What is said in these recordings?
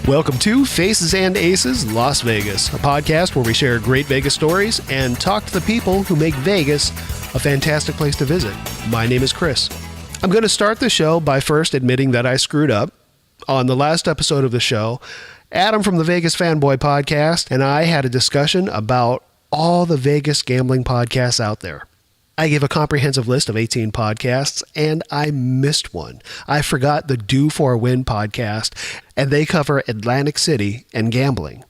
Welcome to Faces and Aces Las Vegas, a podcast where we share great Vegas stories and talk to the people who make Vegas a fantastic place to visit. My name is Chris. I'm going to start the show by first admitting that I screwed up. On the last episode of the show, Adam from the Vegas Fanboy podcast and I had a discussion about all the Vegas gambling podcasts out there. I gave a comprehensive list of 18 podcasts, and I missed one. I forgot the Do For a Win podcast, and they cover Atlantic City and gambling.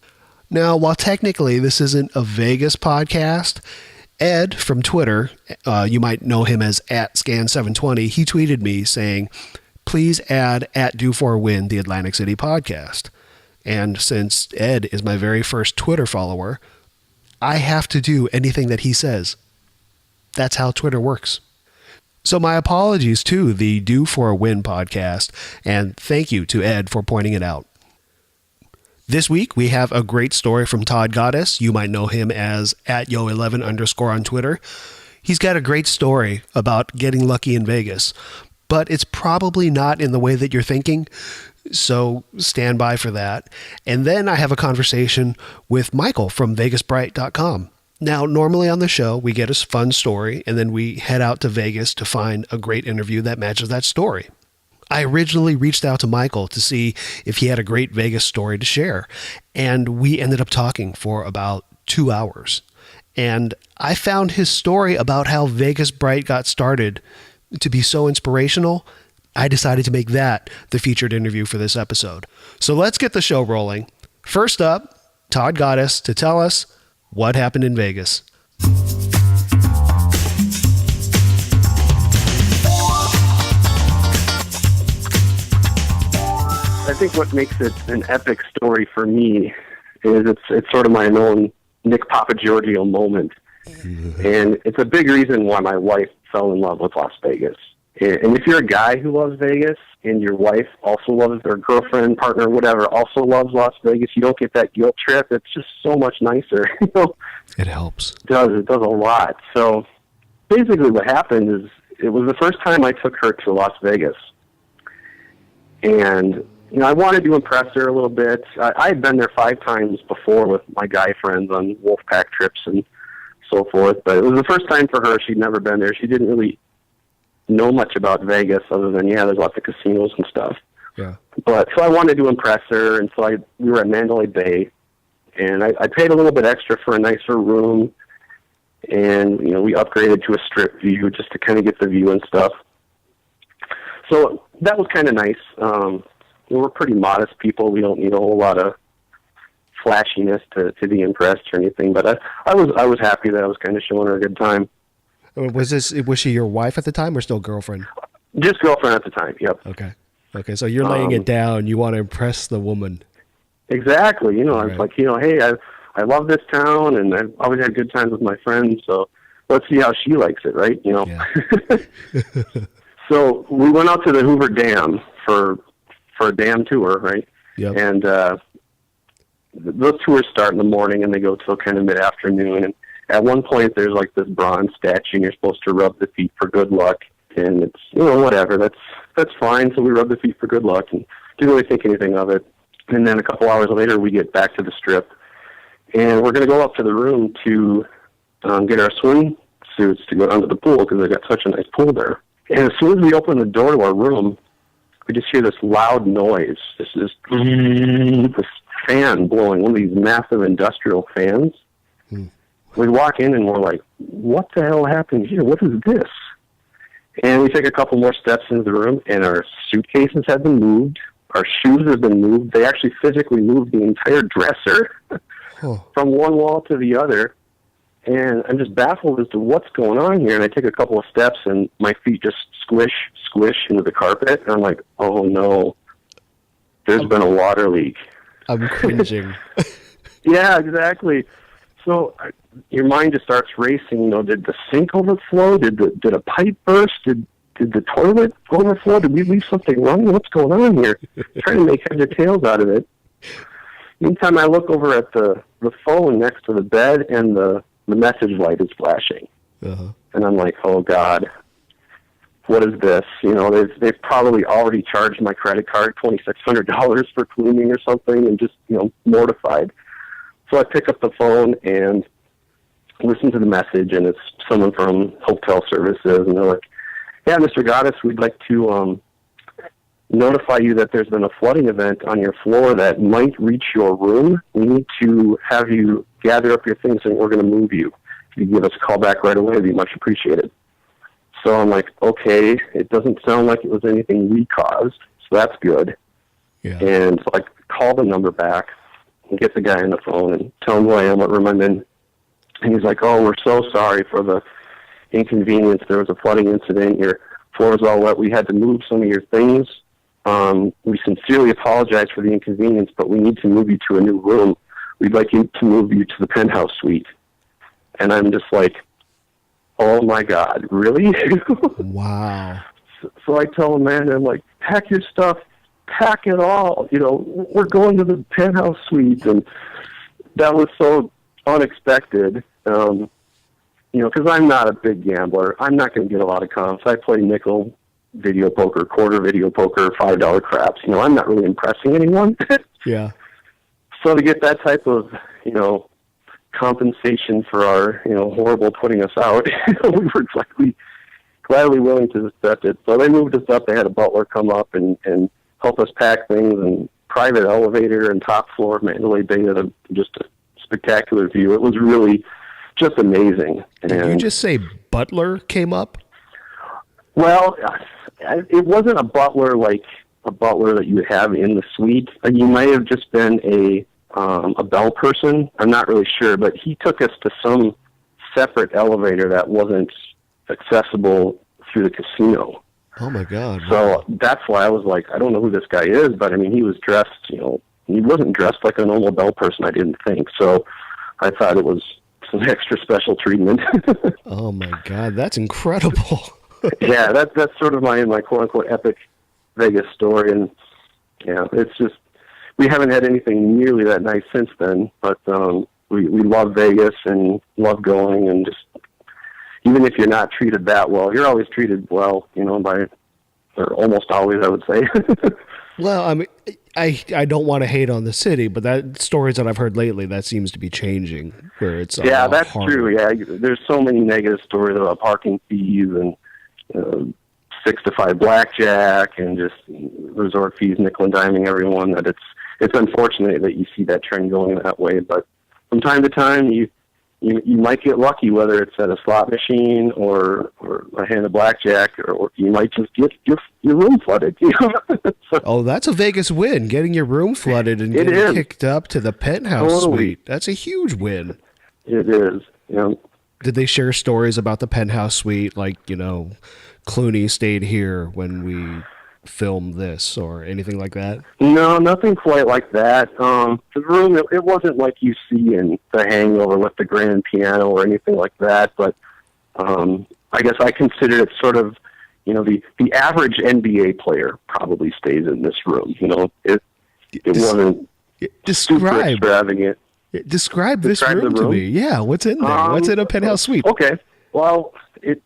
Now, while technically this isn't a Vegas podcast, Ed from Twitter, you might know him as @Scan720, he tweeted me saying, please add @Do For a Win, the Atlantic City podcast. And since Ed is my very first Twitter follower, I have to do anything that he says. That's how Twitter works. So my apologies to the Do For a Win podcast, and thank you to Ed for pointing it out. This week, we have a great story from Todd Goddess. You might know him as @Yo11_ on Twitter. He's got a great story about getting lucky in Vegas, but it's probably not in the way that you're thinking, so stand by for that. And then I have a conversation with Michael from VegasBright.com. Now, normally on the show, we get a fun story, and then we head out to Vegas to find a great interview that matches that story. I originally reached out to Michael to see if he had a great Vegas story to share, and we ended up talking for about 2 hours. And I found his story about how Vegas Bright got started to be so inspirational, I decided to make that the featured interview for this episode. So let's get the show rolling. First up, Todd Goddess to tell us what happened in Vegas. I think what makes it an epic story for me is it's sort of my own Nick Papagiorgio moment. And it's a big reason why my wife fell in love with Las Vegas. And if you're a guy who loves Vegas and your wife also loves, or girlfriend, partner, whatever, also loves Las Vegas, you don't get that guilt trip. It's just so much nicer. It helps. It does a lot. So basically what happened is it was the first time I took her to Las Vegas. And, I wanted to impress her a little bit. I had been there 5 times before with my guy friends on Wolfpack trips and so forth. But it was the first time for her. She'd never been there. She didn't really know much about Vegas other than, there's lots of casinos and stuff. Yeah. But so I wanted to impress her, and so we were at Mandalay Bay, and I paid a little bit extra for a nicer room, and, we upgraded to a strip view just to kind of get the view and stuff. So that was kind of nice. We're pretty modest people. We don't need a whole lot of flashiness to be impressed or anything, but I was happy that I was kind of showing her a good time. Was she your wife at the time or still girlfriend? Just girlfriend at the time, yep. Okay, so you're laying it down. You want to impress the woman. Exactly. I was like, hey, I love this town, and I've always had good times with my friends, so let's see how she likes it, right? Yeah. So we went out to the Hoover Dam for a dam tour, right? Yep. And those tours start in the morning, and they go till kind of mid-afternoon, and at one point, there's like this bronze statue, and you're supposed to rub the feet for good luck. And it's, whatever. That's fine. So we rubbed the feet for good luck and didn't really think anything of it. And then a couple hours later, we get back to the strip. And we're going to go up to the room to get our swim suits to go down to the pool because they got such a nice pool there. And as soon as we open the door to our room, we just hear this loud noise. This fan blowing, one of these massive industrial fans. We walk in and we're like, what the hell happened here? What is this? And we take a couple more steps into the room, and our suitcases have been moved. Our shoes have been moved. They actually physically moved the entire dresser from one wall to the other. And I'm just baffled as to what's going on here. And I take a couple of steps, and my feet just squish into the carpet. And I'm like, oh, no, there's been a water leak. I'm cringing. Yeah, exactly. So your mind just starts racing. Did the sink overflow? Did a pipe burst? Did the toilet overflow? Did we leave something wrong? What's going on here? Trying to make heads or tails out of it. Meantime, I look over at the phone next to the bed, and the message light is flashing. Uh-huh. And I'm like, oh, God. what is this? You know, they've probably already charged my credit card $2,600 for cleaning or something, and just, you know, mortified. So I pick up the phone and listen to the message, and it's someone from hotel services, and they're like, "Yeah, Mr. Goddess, we'd like to notify you that there's been a flooding event on your floor that might reach your room. We need to have you gather up your things, and we're going to move you. If you give us a call back right away, it'd be much appreciated." So I'm like, okay, it doesn't sound like it was anything we caused, so that's good. Yeah. And so I call the number back and get the guy on the phone and tell him who I am, what room I'm in. And he's like, "Oh, we're so sorry for the inconvenience. There was a flooding incident. Your floor is all wet. We had to move some of your things. We sincerely apologize for the inconvenience, but we need to move you to a new room. We'd like you to move you to the penthouse suite." And I'm just like, oh my God, really? Wow. So I tell Amanda, I'm like, "Pack your stuff, pack it all. You know, we're going to the penthouse suite." And that was so unexpected. You know, because I'm not a big gambler. I'm not going to get a lot of comps. I play nickel video poker, quarter video poker, $5 craps. You know, I'm not really impressing anyone. Yeah. So to get that type of, you know, compensation for our, you know, horrible putting us out, we were gladly willing to accept it. So they moved us up. They had a butler come up and help us pack things, and private elevator and top floor of Mandalay Bay at just a spectacular view. It was really just amazing. Did you just say butler came up? Well, it wasn't a butler like a butler that you would have in the suite. You might have just been a bell person. I'm not really sure, but he took us to some separate elevator that wasn't accessible through the casino. Oh my God. So that's why I was like, I don't know who this guy is, but I mean, he was dressed, you know, he wasn't dressed like a normal bell person, I didn't think. So I thought it was some extra special treatment. Oh my God, that's incredible. Yeah, that's sort of my quote unquote epic Vegas story. And yeah, it's just, we haven't had anything nearly that nice since then, but we love Vegas and love going, and just, even if you're not treated that well, you're always treated well, you know, or almost always, I would say. Well, I mean, I don't want to hate on the city, but that stories that I've heard lately, that seems to be changing, where it's yeah, that's harder. true. Yeah, there's so many negative stories about parking fees and 6 to 5 blackjack and just resort fees, nickel and diming everyone. That it's unfortunate that you see that trend going that way, but from time to time you might get lucky, whether it's at a slot machine or a hand of blackjack, or you might just get your room flooded. You know? So, oh, that's a Vegas win, getting your room flooded and getting kicked up to the penthouse suite. That's a huge win. It is. Yeah. Did they share stories about the penthouse suite, like, you know, Clooney stayed here when we filmed this, or anything like that? No, nothing quite like that. The room, it wasn't like you see in The Hangover with the grand piano or anything like that, but I guess I consider it sort of, you know, the average NBA player probably stays in this room. You know, it wasn't super extravagant. Describe this room to me. Yeah, what's in there? What's in a penthouse suite? Okay. Well,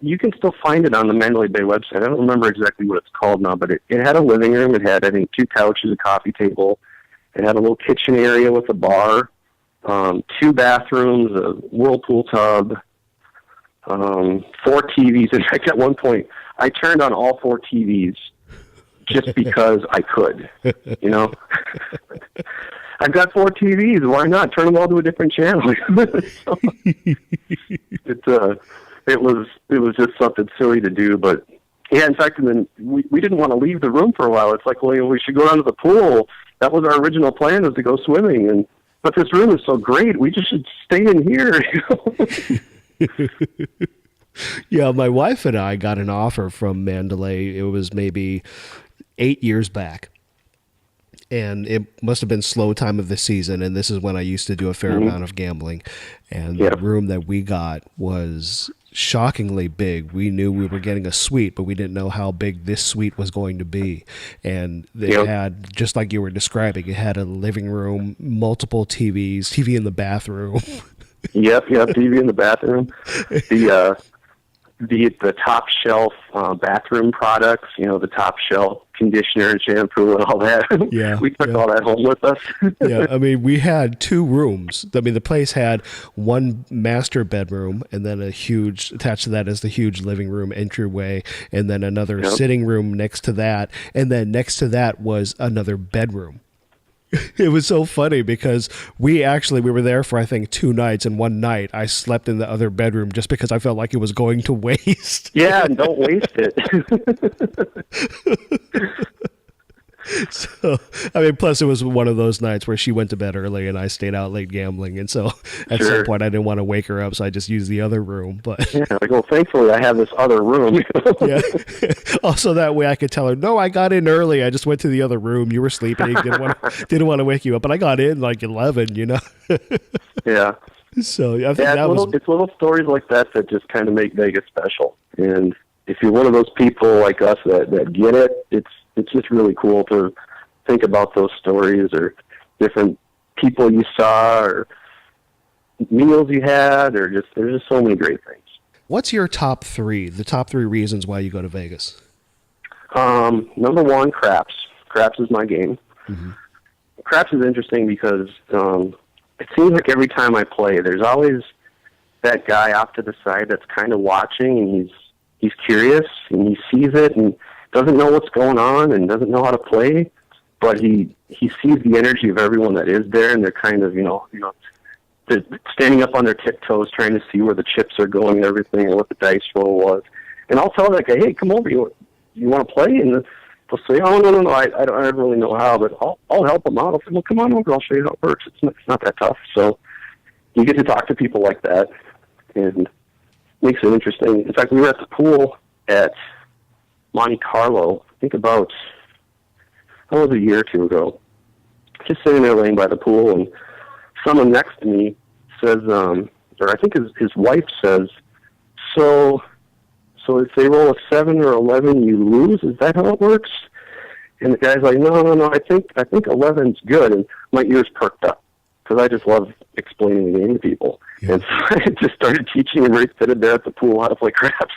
you can still find it on the Mandalay Bay website. I don't remember exactly what it's called now, but it had a living room. It had, I think, 2 couches, a coffee table. It had a little kitchen area with a bar, 2 bathrooms, a whirlpool tub, 4 TVs. In fact, at one point, I turned on all 4 TVs just because I could, you know? I've got 4 TVs. Why not? Turn them all to a different channel. So, it was just something silly to do, but yeah, in fact, and then we didn't want to leave the room for a while. It's like, well, you know, we should go down to the pool. That was our original plan, was to go swimming, but this room is so great, we just should stay in here. You know? Yeah, my wife and I got an offer from Mandalay. It was maybe 8 years back. And it must have been slow time of the season, and this is when I used to do a fair amount of gambling. And the room that we got was shockingly big. We knew we were getting a suite, but we didn't know how big this suite was going to be. And it had, just like you were describing, it had a living room, multiple TVs, TV in the bathroom. Yep, TV in the bathroom. the top shelf bathroom products, the top shelf conditioner and shampoo and all that. Yeah, we took all that home with us. Yeah, I mean, we had 2 rooms. I mean, the place had one master bedroom, and then attached to that is the huge living room entryway, and then another sitting room next to that, and then next to that was another bedroom. It was so funny because we were there for, I think, 2 nights, and one night I slept in the other bedroom just because I felt like it was going to waste. Yeah, and don't waste it. So, I mean, plus it was one of those nights where she went to bed early and I stayed out late gambling. And so at some point I didn't want to wake her up. So I just used the other room. But yeah, thankfully I have this other room. Yeah. Also, that way I could tell her, no, I got in early. I just went to the other room. You were sleeping. Didn't want to wake you up. But I got in like 11, Yeah. So I think it's little stories like that just kind of make Vegas special. And if you're one of those people like us that get it, it's just really cool to think about those stories or different people you saw or meals you had, or there's just so many great things. What's your top 3, the top 3 reasons why you go to Vegas? Number 1, craps. Craps is my game. Mm-hmm. Craps is interesting because it seems like every time I play, there's always that guy off to the side that's kind of watching, and he's curious, and he sees it, and doesn't know what's going on, and doesn't know how to play, but he sees the energy of everyone that is there, and they're kind of, they're standing up on their tiptoes trying to see where the chips are going and everything, and what the dice roll was. And I'll tell that guy, hey, come over, you want to play? And they'll say, oh, no, I don't really know how, but I'll help them out. I'll say, well, come on over, I'll show you how it works. It's not that tough. So you get to talk to people like that, and makes it interesting. In fact, we were at the pool at Monte Carlo, I think about, a year or 2 ago, just sitting there laying by the pool, and someone next to me says, or I think his wife says, so if they roll a 7 or 11, you lose? Is that how it works? And the guy's like, no, I think 11's good. And my ears perked up because I just love explaining the game to people. Yeah. And so I just started teaching him right there at the pool how to play craps.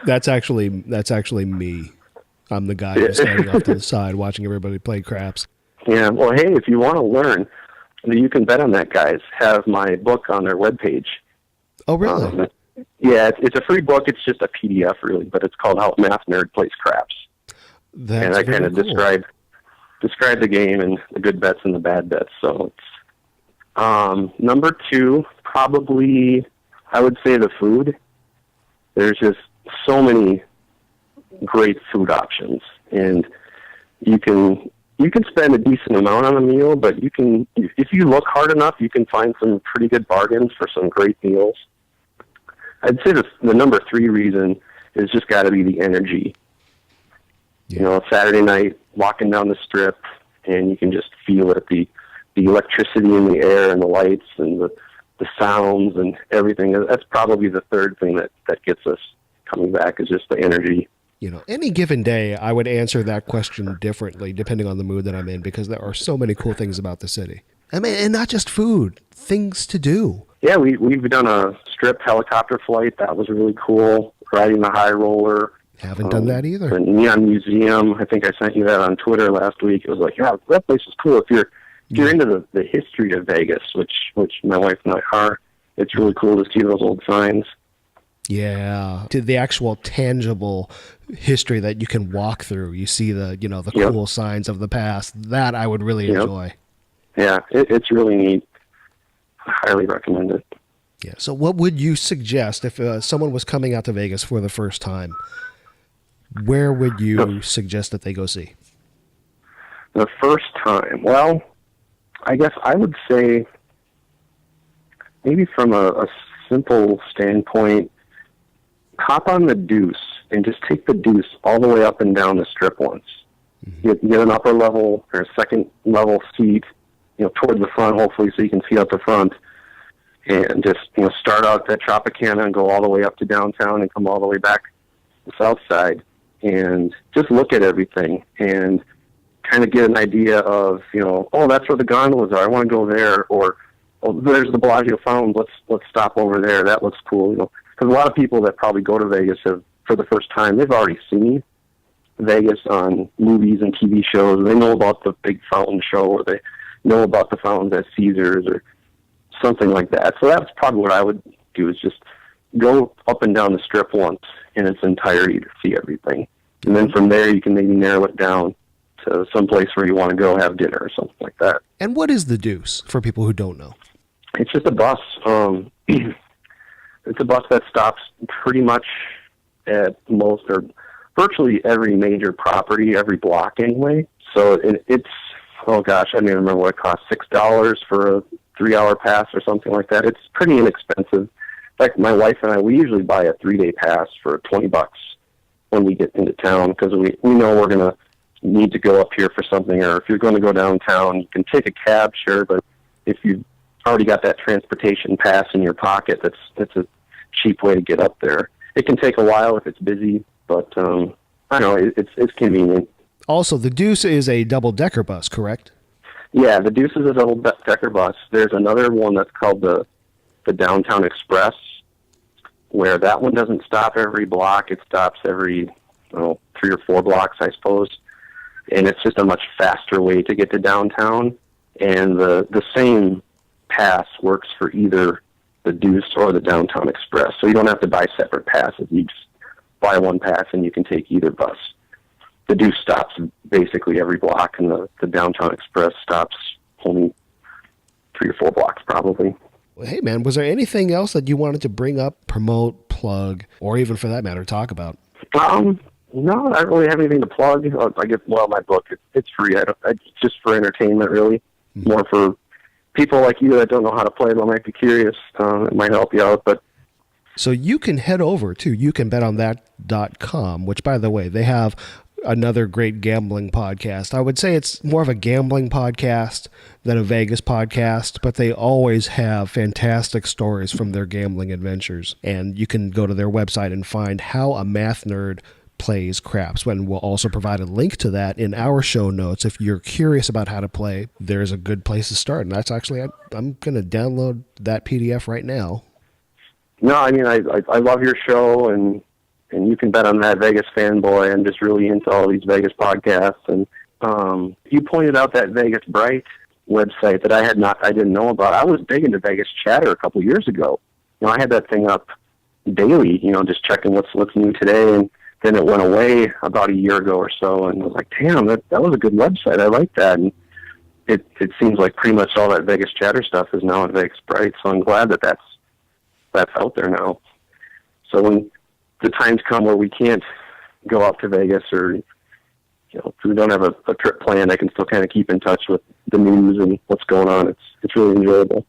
That's actually me. I'm the guy who's standing off to the side watching everybody play craps. Yeah, well, hey, if you want to learn, You Can Bet on That guys have my book on their webpage. Oh, really? Yeah, it's a free book. It's just a PDF, really, but it's called How a Math Nerd Plays Craps. That's and I kind of cool. describe the game and the good bets and the bad bets. So it's number 2, probably I would say the food. There's just so many great food options, and you can spend a decent amount on a meal, but if you look hard enough, you can find some pretty good bargains for some great meals. I'd say the number 3 reason is just got to be the energy. Yeah. Saturday night, walking down the strip, and you can just feel it, the electricity in the air and the lights and the sounds and everything. That's probably the 3rd thing that gets us coming back, is just the energy. Any given day, I would answer that question differently depending on the mood that I'm in, because there are so many cool things about the city. I mean, and not just food, things to do. Yeah, we've done a strip helicopter flight. That was really cool. Riding the high roller. Haven't done that either. The Neon Museum. I think I sent you that on Twitter last week. It was like, yeah, that place is cool. If you're into the history of Vegas, which my wife and I are, it's really cool to see those old signs. Yeah, to the actual tangible history that you can walk through. You see the cool signs of the past. That I would really enjoy. Yeah, it's really neat. I highly recommend it. Yeah. So what would you suggest if someone was coming out to Vegas for the first time? Where would you suggest that they go see? The first time? Well, I guess I would say maybe from a simple standpoint, hop on the Deuce and just take the Deuce all the way up and down the strip once. Mm-hmm. Get an upper level or a second level seat, toward the front, hopefully, so you can see out the front, and just start out at Tropicana and go all the way up to downtown and come all the way back to the south side, and just look at everything and kind of get an idea of, oh, that's where the gondolas are. I want to go there, or oh, there's the Bellagio Fountain. Let's stop over there. That looks cool. You know, because a lot of people that probably go to Vegas have, for the first time, they've already seen Vegas on movies and TV shows. They know about the big fountain show, or they know about the fountains at Caesars or something like that. So that's probably what I would do, is just go up and down the Strip once in its entirety to see everything. And then from there, you can maybe narrow it down to some place where you want to go have dinner or something like that. And what is the Deuce, for people who don't know? It's just a bus. It's a bus that stops pretty much at most, or virtually every major property, every block anyway. So it's, oh gosh, I don't even remember what it costs, $6 for a 3-hour pass or something like that. It's pretty inexpensive. In fact, my wife and I, we usually buy a 3-day pass for $20 when we get into town, because we know we're going to need to go up here for something, or if you're going to go downtown, you can take a cab, sure, but if you've already got that transportation pass in your pocket, that's a cheap way to get up there. It can take a while if it's busy, but I don't know, it's convenient. Also, the Deuce is a double-decker bus, correct? Yeah, the Deuce is a double-decker bus. There's another one that's called the Downtown Express, where that one doesn't stop every block. It stops every 3 or 4 blocks, I suppose. And it's just a much faster way to get to downtown. And the same pass works for either the Deuce or the Downtown Express. So you don't have to buy separate passes. You just buy one pass and you can take either bus. The Deuce stops basically every block, and the Downtown Express stops only 3 or 4 blocks probably. Well, hey, man, was there anything else that you wanted to bring up, promote, plug, or even for that matter, talk about? No, I don't really have anything to plug. I guess, my book, it's free. It's just for entertainment, really. Mm-hmm. More for people like you that don't know how to play but might be curious. It might help you out. But so you can head over to youcanbetonthat.com, which, by the way, they have another great gambling podcast. I would say it's more of a gambling podcast than a Vegas podcast, but they always have fantastic stories from their gambling adventures. And you can go to their website and find how a math nerd plays craps. And we'll also provide a link to that in our show notes. If you're curious about how to play, there's a good place to start. And that's actually, I'm going to download that PDF right now. No, I mean, I love your show, and you can bet on that, Vegas fanboy. I'm just really into all these Vegas podcasts. And you pointed out that Vegas Bright website that I didn't know about. I was big into Vegas Chatter a couple years ago. I had that thing up daily, just checking what's new today. And then it went away about a year ago or so. And I was like, damn, that was a good website. I like that. And it seems like pretty much all that Vegas Chatter stuff is now on Vegas Bright. So I'm glad that that's out there now. So when the times come where we can't go out to Vegas, or if we don't have a trip planned, I can still kind of keep in touch with the news and what's going on. It's really enjoyable.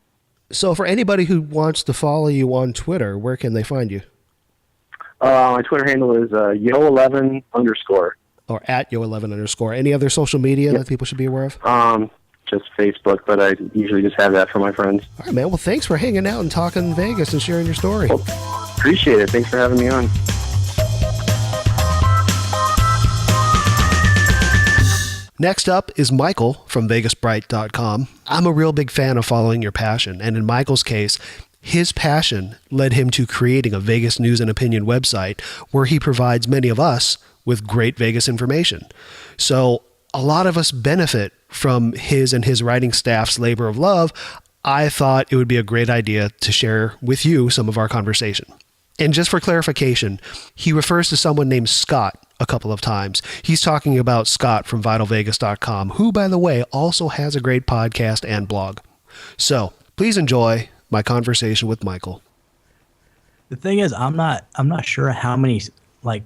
So for anybody who wants to follow you on Twitter, where can they find you? My Twitter handle is yo11_. Or at yo11_. Any other social media that people should be aware of? Just Facebook, but I usually just have that for my friends. All right, man. Well, thanks for hanging out and talking Vegas and sharing your story. Well, appreciate it. Thanks for having me on. Next up is Michael from VegasBright.com. I'm a real big fan of following your passion, and in Michael's case, his passion led him to creating a Vegas news and opinion website where he provides many of us with great Vegas information. So a lot of us benefit from his and his writing staff's labor of love. I thought it would be a great idea to share with you some of our conversation. And just for clarification, he refers to someone named Scott a couple of times. He's talking about Scott from VitalVegas.com, who, by the way, also has a great podcast and blog. So please enjoy my conversation with Michael. The thing is, I'm not sure how many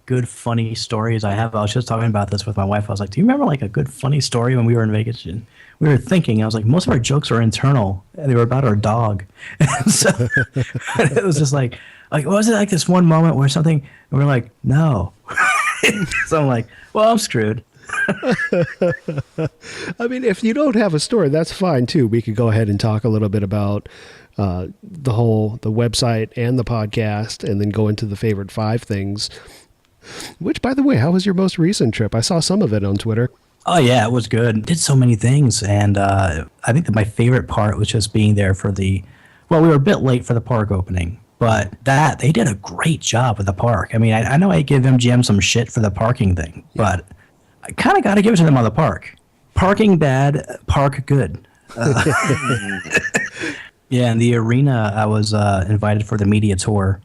good funny stories I have. I was just talking about this with my wife. I was like, do you remember a good funny story when we were in Vegas? And we were thinking, I was like, most of our jokes are internal, and they were about our dog. And so it was just was it this one moment where something, and we're like, no. So I'm like, well, I'm screwed. I mean, if you don't have a story, that's fine too. We could go ahead and talk a little bit about the website and the podcast, and then go into the favorite 5 things. Which, by the way, how was your most recent trip? I saw some of it on Twitter. Oh yeah, it was good. Did so many things, and I think that my favorite part was just being there for the. Well, we were a bit late for the park opening, but that they did a great job with the park. I mean, I know I give MGM some shit for the parking thing, but I kind of got to give it to them on the park. Parking bad, park good. Yeah, in the arena, I was invited for the media tour.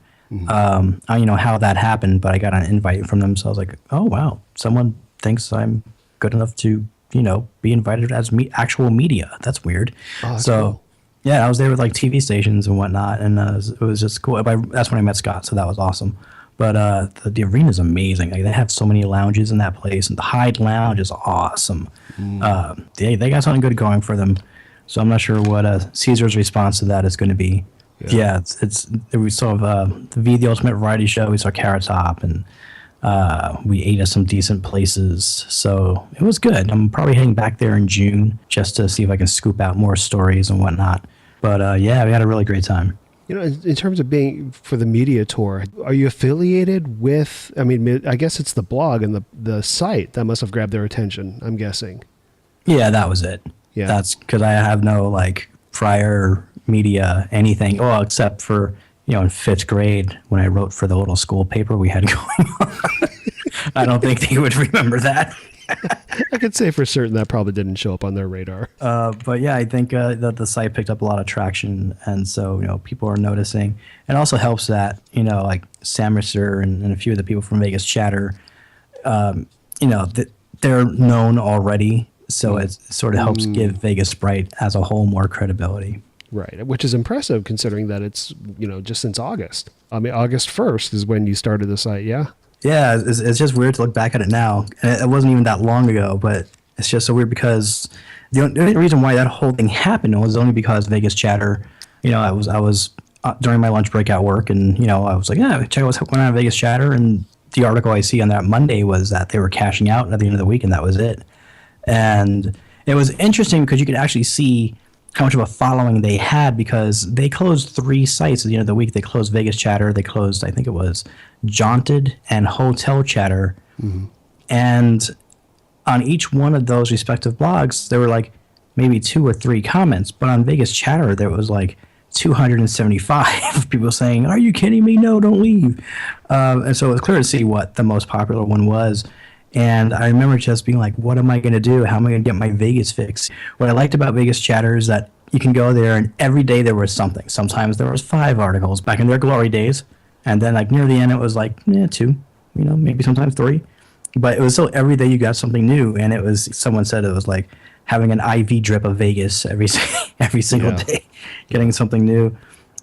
I don't know how that happened, but I got an invite from them, so I was like, "Oh wow, someone thinks I'm good enough to, be invited as actual media. That's weird." Oh, that's So, cool. yeah, I was there with like TV stations and whatnot, and it was just cool. That's when I met Scott, so that was awesome. But the arena is amazing. Like, they have so many lounges in that place, and the Hyde Lounge is awesome. They got something good going for them. So I'm not sure what Caesar's response to that is going to be. Yeah, it's we saw the the Ultimate Variety Show. We saw Carrot Top, and we ate at some decent places. So it was good. I'm probably heading back there in June just to see if I can scoop out more stories and whatnot. But yeah, we had a really great time. In terms of being for the media tour, are you affiliated with, I mean, I guess it's the blog and the site that must have grabbed their attention, I'm guessing. Yeah, that was it. Yeah. That's because I have no like prior media anything. Well, except for in fifth grade when I wrote for the little school paper we had going on. I don't think they would remember that. I could say for certain that probably didn't show up on their radar. But yeah, I think that the site picked up a lot of traction, and so people are noticing. It also helps that like Sam Risser and a few of the people from Vegas Chatter, that they're known already. So it sort of helps give Vegas Sprite as a whole more credibility. Right, which is impressive considering that it's, just since August. I mean, August 1st is when you started the site, yeah? Yeah, it's just weird to look back at it now. And it wasn't even that long ago, but it's just so weird because the only reason why that whole thing happened was only because Vegas Chatter, I was during my lunch break at work, and, I was like, yeah, check out what's going on at Vegas Chatter. And the article I see on that Monday was that they were cashing out at the end of the week, and that was it. And it was interesting because you could actually see how much of a following they had because they closed 3 sites at the end of the week. They closed Vegas Chatter. They closed, I think it was Jaunted and Hotel Chatter. And on each one of those respective blogs, there were like maybe 2 or 3 comments. But on Vegas Chatter, there was like 275 people saying, "Are you kidding me? No, don't leave." And so it was clear to see what the most popular one was. And I remember just being like, what am I going to do? How am I going to get my Vegas fix? What I liked about Vegas Chatter is that you can go there and every day there was something. Sometimes there was 5 articles back in their glory days. And then like near the end, it was like 2, maybe sometimes 3. But it was still every day you got something new. And it was, someone said it was like having an IV drip of Vegas every single day, getting something new.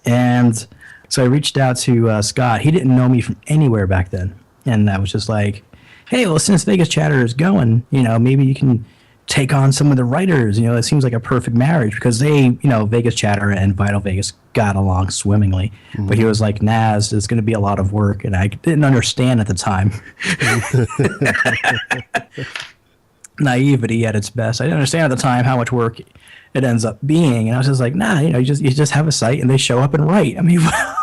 And so I reached out to Scott. He didn't know me from anywhere back then. And I was just like, hey, well, since Vegas Chatter is going, maybe you can take on some of the writers. It seems like a perfect marriage because they, Vegas Chatter and Vital Vegas got along swimmingly. But he was like, Naz, it's going to be a lot of work. And I didn't understand at the time. Naivety at its best. I didn't understand at the time how much work it ends up being. And I was just like, nah, you just have a site and they show up and write. I mean,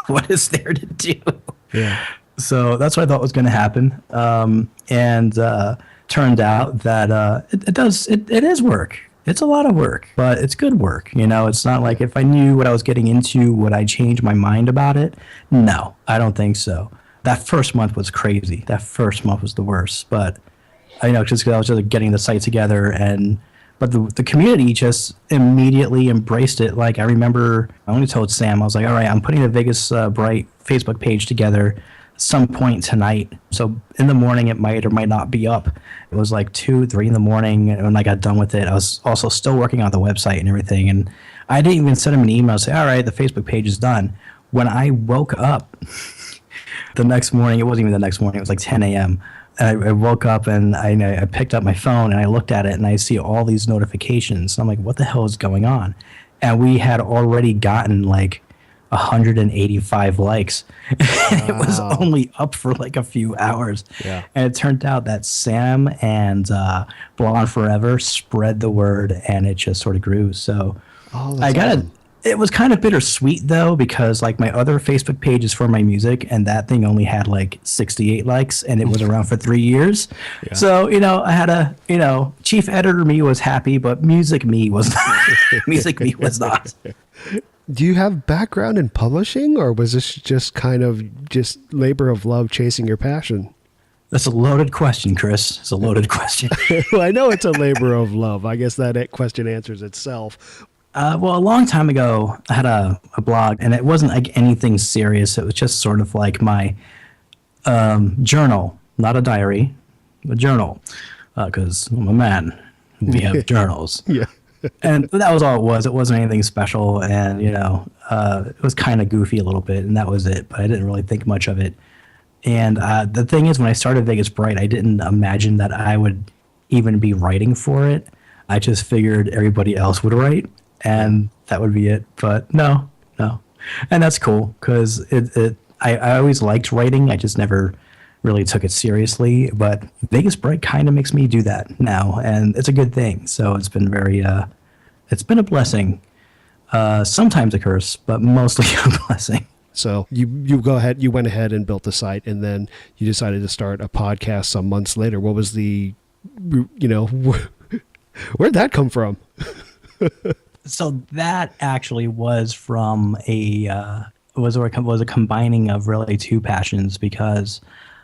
what is there to do? Yeah. So that's what I thought was going to happen, and turned out that it is work. It's a lot of work, but it's good work. It's not like if I knew what I was getting into, would I change my mind about it? No, I don't think so. That first month was crazy. That first month was the worst, but just because I was just getting the site together but the community just immediately embraced it. Like I remember, I only told Sam, I was like, all right, I'm putting the Vegas Bright Facebook page together some point tonight. So in the morning, it might or might not be up. It was like 2, 3 in the morning. And when I got done with it, I was also still working on the website and everything. And I didn't even send him an email and say, all right, the Facebook page is done. When I woke up the next morning, it wasn't even the next morning, it was like 10 a.m. And I woke up and I picked up my phone and I looked at it and I see all these notifications. I'm like, what the hell is going on? And we had already gotten like 185 likes. It was only up for like a few hours. Yeah. And it turned out that Sam and Blonde Forever spread the word and it just sort of grew. So I got to It was kind of bittersweet though, because like my other Facebook page is for my music, and that thing only had like 68 likes, and it was around for 3 years. Yeah. So I had chief editor me was happy, but music me was not. Music me was not. Do you have background in publishing, or was this just kind of just labor of love chasing your passion? That's a loaded question, Chris. It's a loaded question. Well, I know it's a labor of love. I guess that question answers itself. Well, a long time ago, I had a blog, and it wasn't like anything serious. It was just sort of like my journal, not a diary, a journal, because I'm a man. We have journals. Yeah. And that was all it was. It wasn't anything special, and it was kind of goofy a little bit, and that was it. But I didn't really think much of it. And the thing is, when I started Vegas Bright, I didn't imagine that I would even be writing for it. I just figured everybody else would write, and that would be it. But no. And that's cool, because I always liked writing. I just never really took it seriously. But Vegas Bright kind of makes me do that now, and it's a good thing. So it's been it's been a blessing. Sometimes a curse, but mostly a blessing. So you went ahead and built the site, and then you decided to start a podcast some months later. What was where'd that come from? So that actually was from was a combining of really two passions, because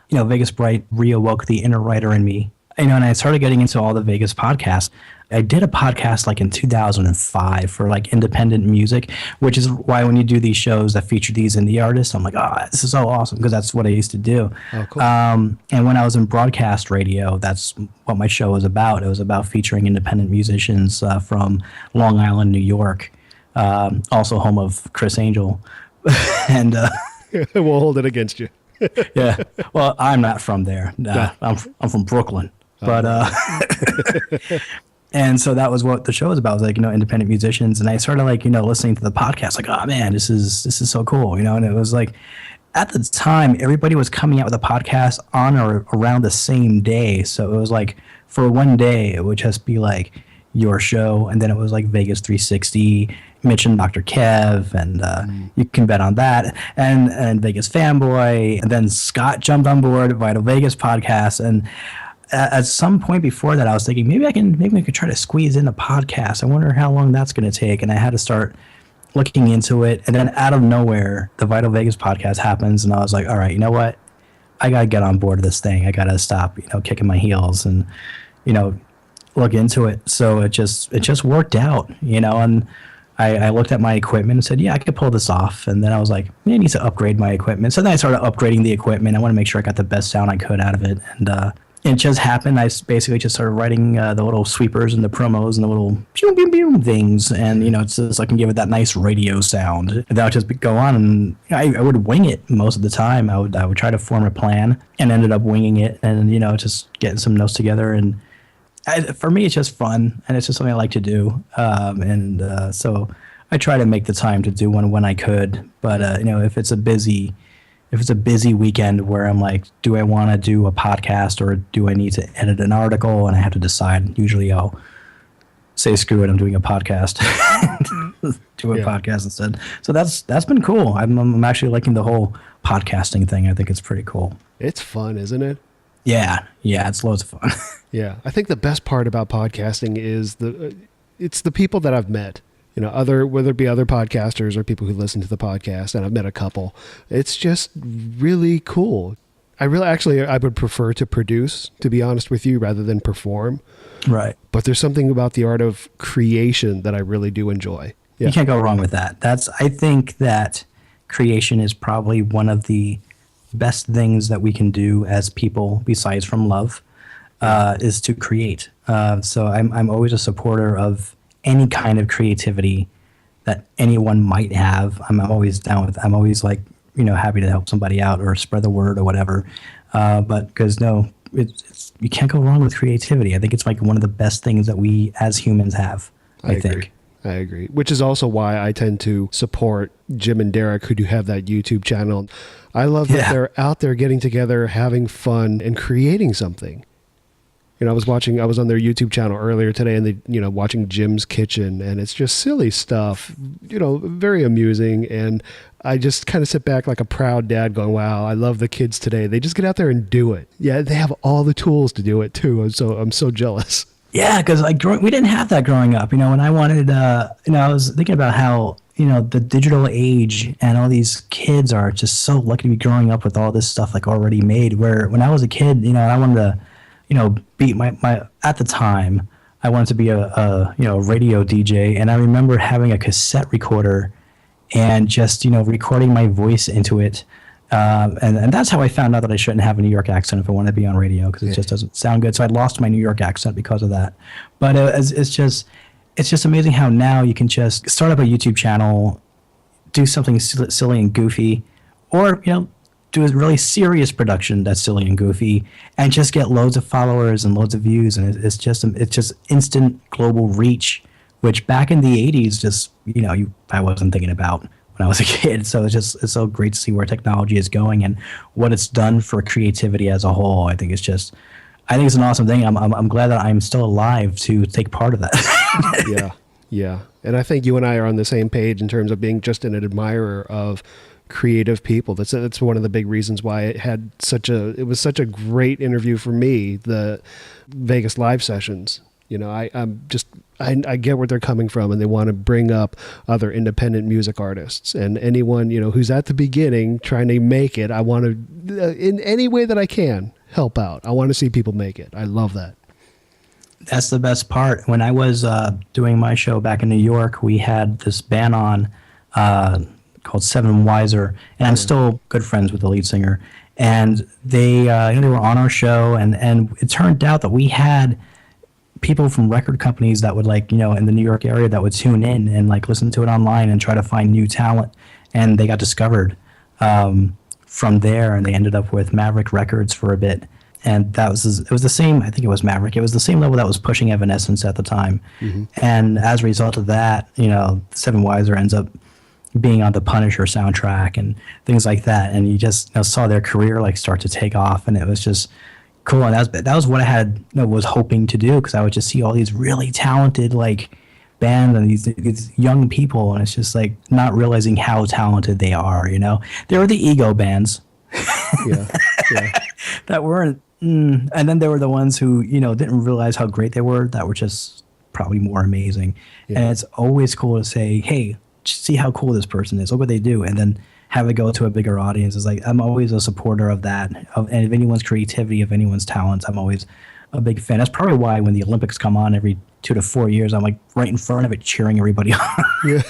Vegas Bright reawoke the inner writer in me. And I started getting into all the Vegas podcasts. I did a podcast like in 2005 for like independent music, which is why when you do these shows that feature these indie artists, I'm like, this is so awesome, because that's what I used to do. Oh, cool. And when I was in broadcast radio, that's what my show was about. It was about featuring independent musicians from Long Island, New York, also home of Chris Angel. And we'll hold it against you. Yeah. Well, I'm not from there. I'm from Brooklyn. But and so that was what the show was about, was like, independent musicians. And I started like, listening to the podcast, like, oh man, this is so cool, and it was like, at the time, everybody was coming out with a podcast on or around the same day. So it was like, for one day, it would just be like your show, and then it was like Vegas 360, Mitch and Dr. Kev, and you can bet on that, and Vegas Fanboy, and then Scott jumped on board Vital Vegas podcast, and at some point before that, I was thinking maybe I could try to squeeze in a podcast. I wonder how long that's going to take, and I had to start looking into it, and then out of nowhere, the Vital Vegas podcast happens, and I was like, all right, you know what? I got to get on board this thing. I got to stop, kicking my heels and, look into it. So it just worked out, and I looked at my equipment and said, yeah, I could pull this off. And then I was like, I need to upgrade my equipment. So then I started upgrading the equipment. I want to make sure I got the best sound I could out of it. And it just happened. I basically just started writing the little sweepers and the promos and the little pew, pew, pew things. And, it's just so I can give it that nice radio sound. And that would just go on. And I would wing it most of the time. I would try to form a plan and ended up winging it and, just getting some notes together. And for me, it's just fun, and it's just something I like to do. So I try to make the time to do one when I could. But if it's a busy weekend where I'm like, do I want to do a podcast or do I need to edit an article, and I have to decide. Usually, I'll say, screw it, I'm doing a podcast. Do a podcast instead. So that's been cool. I'm actually liking the whole podcasting thing. I think it's pretty cool. It's fun, isn't it? Yeah, it's loads of fun. Yeah, I think the best part about podcasting is it's the people that I've met. Whether it be other podcasters or people who listen to the podcast, and I've met a couple. It's just really cool. I would prefer to produce, to be honest with you, rather than perform. Right. But there's something about the art of creation that I really do enjoy. Yeah. You can't go wrong with that. I think that creation is probably one of the best things that we can do as people, besides from love, is to create. So I'm always a supporter of any kind of creativity that anyone might have. I'm always down with. I'm always like, happy to help somebody out or spread the word or whatever. But because you can't go wrong with creativity. I think it's like one of the best things that we as humans have. I think. I agree. Which is also why I tend to support Jim and Derek, who do have that YouTube channel. I love that they're out there getting together, having fun, and creating something. I was on their YouTube channel earlier today, and watching Jim's Kitchen, and it's just silly stuff, very amusing. And I just kind of sit back like a proud dad going, wow, I love the kids today. They just get out there and do it. Yeah. They have all the tools to do it too. I'm so jealous. Yeah. Cause we didn't have that growing up, when I wanted, I was thinking about how, the digital age and all these kids are just so lucky to be growing up with all this stuff like already made, where when I was a kid, I wanted to, beat my at the time I wanted to be a radio DJ, and I remember having a cassette recorder and just recording my voice into it, and that's how I found out that I shouldn't have a New York accent if I wanted to be on radio, because it just doesn't sound good. So I lost my New York accent because of that. But it's just amazing how now you can just start up a YouTube channel, do something silly and goofy, or do a really serious production that's silly and goofy, and just get loads of followers and loads of views, and it's just instant global reach, which back in the 80s just I wasn't thinking about when I was a kid. So it's so great to see where technology is going and what it's done for creativity as a whole. I think it's an awesome thing. I'm glad that I'm still alive to take part of that. Yeah. And I think you and I are on the same page in terms of being just an admirer of creative people. That's one of the big reasons why it was such a great interview for me, the Vegas live sessions. I get where they're coming from, and they want to bring up other independent music artists and anyone, who's at the beginning trying to make it. I want to, in any way that I can, help out. I want to see people make it. I love that. That's the best part. When I was doing my show back in New York, we had this band on called Seven Wiser, and I'm still good friends with the lead singer. And they were on our show, and it turned out that we had people from record companies that would in the New York area that would tune in and listen to it online and try to find new talent, and they got discovered from there, and they ended up with Maverick Records for a bit. And it was the same, I think it was Maverick. It was the same level that was pushing Evanescence at the time. Mm-hmm. And as a result of that, Seven Wiser ends up being on the Punisher soundtrack and things like that. And you just saw their career start to take off, and it was just cool. And that was what I had was hoping to do, because I would just see all these really talented bands and these young people, and it's just not realizing how talented they are. They were the ego bands. Yeah. That weren't. And then there were the ones who didn't realize how great they were, that were just probably more amazing. Yeah. And it's always cool to say, hey, see how cool this person is, look what they do, and then have it go to a bigger audience. It's I'm always a supporter of that, and of anyone's creativity, of anyone's talents. I'm always a big fan. That's probably why when the Olympics come on every 2 to 4 years, I'm right in front of it cheering everybody on. Yeah.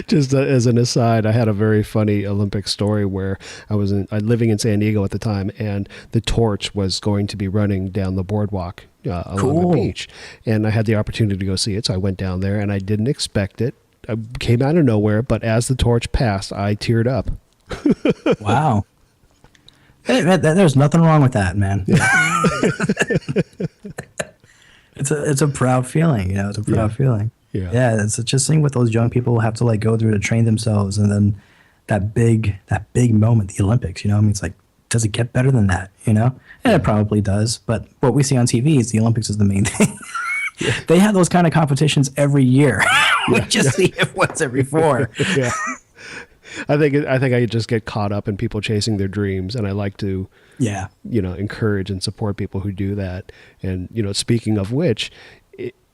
Just as an aside, I had a very funny Olympic story where I was living in San Diego at the time, and the torch was going to be running down the boardwalk along the beach, and I had the opportunity to go see it. So I went down there, and I didn't expect it. I came out of nowhere, but as the torch passed, I teared up. Wow. There's nothing wrong with that, man. Yeah. It's a proud feeling, It's a proud feeling. Yeah, it's just seeing what those young people have to go through to train themselves, and then that big moment, the Olympics. It's does it get better than that? And it probably does. But what we see on TV is the Olympics is the main thing. Yeah. They have those kind of competitions every year. We just see it once every 4. Yeah. I think I just get caught up in people chasing their dreams, and I like to, encourage and support people who do that. And speaking of which,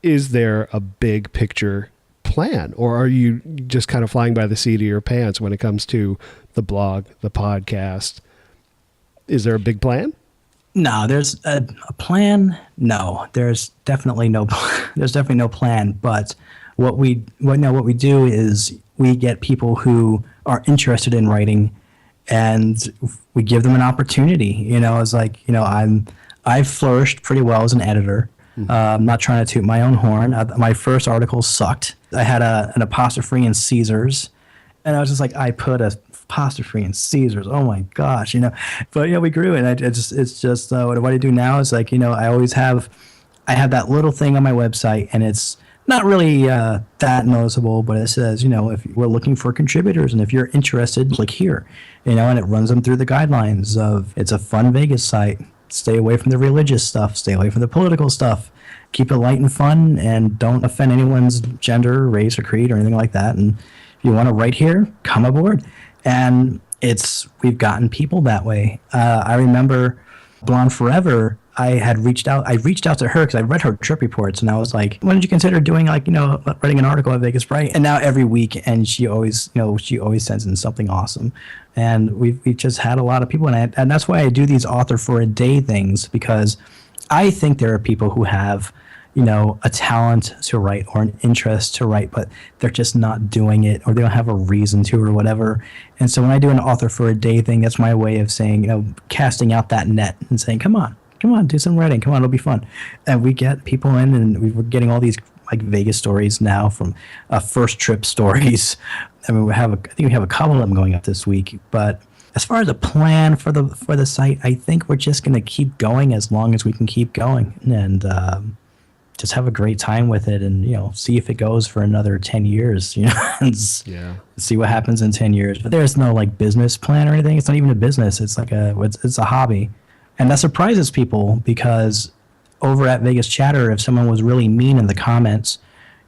is there a big picture plan, or are you just kind of flying by the seat of your pants when it comes to the blog, the podcast? Is there a big plan? No, there's a plan. No, there's definitely no plan. But what we do is we get people who are interested in writing, and we give them an opportunity. It's I've flourished pretty well as an editor. I'm not trying to toot my own horn. My first article sucked. I had an apostrophe in Caesars, and I was just I put a apostrophe in Caesars. Oh my gosh, But we grew, and it's just what I do now is I have that little thing on my website, and it's not really that noticeable, but it says if we're looking for contributors, and if you're interested, click here, and it runs them through the guidelines of it's a fun Vegas site. stay away from the religious stuff, stay away from the political stuff, keep it light and fun, and don't offend anyone's gender, race, or creed, or anything like that. And if you want to write here, come aboard. And we've gotten people that way. I remember Blonde Forever. I reached out to her because I read her trip reports, and I was like, when did you consider doing, like, writing an article at Vegas Bright? And now every week, and she always sends in something awesome. And we've just had a lot of people, and that's why I do these author for a day things, because I think there are people who have, a talent to write or an interest to write, but they're just not doing it, or they don't have a reason to, or whatever. And so when I do an author for a day thing, that's my way of saying, casting out that net and saying, come on, do some writing. Come on, it'll be fun. And we get people in, and we're getting all these like Vegas stories now from first trip stories. I mean, I think we have a couple of them going up this week. But as far as a plan for the site, I think we're just going to keep going as long as we can keep going, and just have a great time with it, and see if it goes for another 10 years. And see what happens in 10 years. But there's no like business plan or anything. It's not even a business. It's like it's a hobby. And that surprises people, because over at Vegas Chatter, if someone was really mean in the comments,